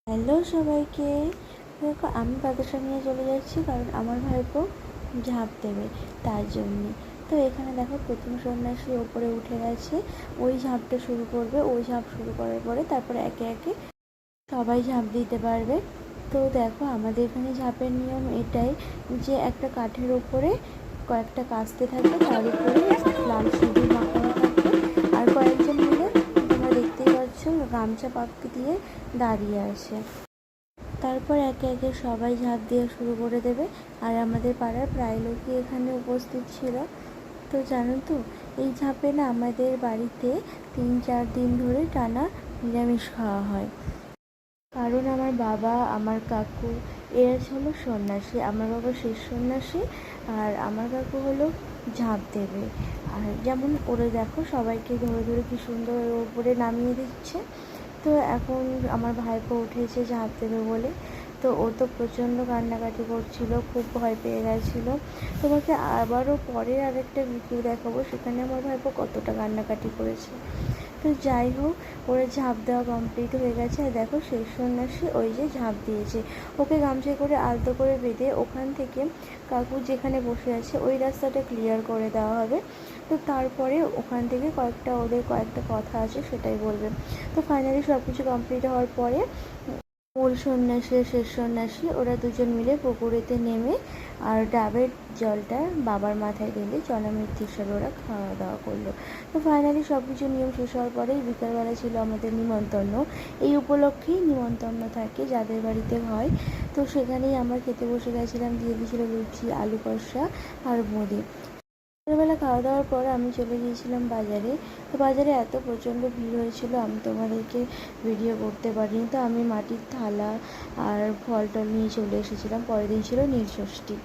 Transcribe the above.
Hello সবাইকে। দেখো আমি বাতাসা নিয়ে চলে যাচ্ছি, কারণ আমার ভাইপো ঝাঁপ দেবে তার জন্যে। তো এখানে দেখো প্রথম সন্ন্যাসী ওপরে উঠে গেছে, ওই ঝাঁপটা শুরু করবে। ওই ঝাঁপ শুরু করার পরে তারপরে একে একে সবাই ঝাঁপ দিতে পারবে। তো দেখো আমাদের এখানে ঝাঁপের নিয়ম এটাই, যে একটা কাঠের ওপরে কয়েকটা কাস্তে থাকে, তার উপরে লাল সিঁদুর মাখানো থাকে, আর কয়েকজন মিলে তোমরা দেখতেই পাচ্ছ গামছা পাক্কি দিয়ে দাঁড়িয়ে আছে। তারপর একে একে সবাই ঝাঁপ দেওয়া শুরু করে দেবে। আর আমাদের পাড়ার প্রায় লোকই এখানে উপস্থিত ছিল। তো জানো তো, এই ঝাঁপে না আমাদের বাড়িতে 3-4 দিন ধরে টানা নিরামিষ খাওয়া হয়। কারণ আমার বাবা, আমার কাকু এরা হলো সন্ন্যাসী। আমার বাবা শেষ সন্ন্যাসী, আর আমার কাকু হলো ঝাঁপ দেবে। আর যেমন ওরা দেখো সবাইকে ধরে ধরে কি সুন্দর ওপরে নামিয়ে দিচ্ছে। তো এখন আমার ভাইপো উঠেছে ঝাঁপ দেবে বলে, তো ও তো প্রচণ্ড কান্নাকাটি করছিল, খুব ভয় পেয়ে গেছিলো। তোমাকে আবারও পরে আরেকটা ভিডিও দেখাবো, সেখানে আমার ভাইপো কতটা কান্নাকাটি করেছে। তো যাই হোক, ওরা ঝাঁপ দেওয়া কমপ্লিট হয়ে গেছে। আর দেখো শেষ সন্ন্যাসী ওই যে ঝাঁপ দিয়েছে, ওকে গামছায় করে আলতো করে বেঁধে ওখান থেকে কাকু যেখানে বসে আছে ওই রাস্তাটা ক্লিয়ার করে দেওয়া হবে। তো তারপরে ওখান থেকে ওদের কয়েকটা কথা আছে, সেটাই বলবে। তো ফাইনালি সব কিছু কমপ্লিট হওয়ার পরে মূল সন্ন্যাসী আর শেষ সন্ন্যাসী ওরা দুজন মিলে পুকুরেতে নেমে আর ডাবের জলটা বাবার মাথায় ঢেলে জলামৃত্যু হিসাবে ওরা খাওয়া দাওয়া করলো। তো ফাইনালি সব কিছু নিয়ম শেষ হওয়ার পরেই বিকালবেলা ছিল আমাদের নিমন্ত্রণ। এই উপলক্ষেই নিমন্ত্রণ থাকে যাদের বাড়িতে হয়। তো সেখানেই আমরা খেতে বসে গেছিলাম, দিয়ে দিয়েছিল লুচি, আলু কষা আর বোঁদে। সকালবেলা খাওয়া দাওয়ার পর আমি চলে গিয়েছিলাম বাজারে। তো বাজারে এত প্রচণ্ড ভিড় হয়েছিল, আমি তোমাদেরকে ভিডিও করতে পারিনি। তো আমি মাটির থালা আর ফল টল নিয়ে চলে এসেছিলাম। পরের দিন ছিল নীলষষ্ঠী।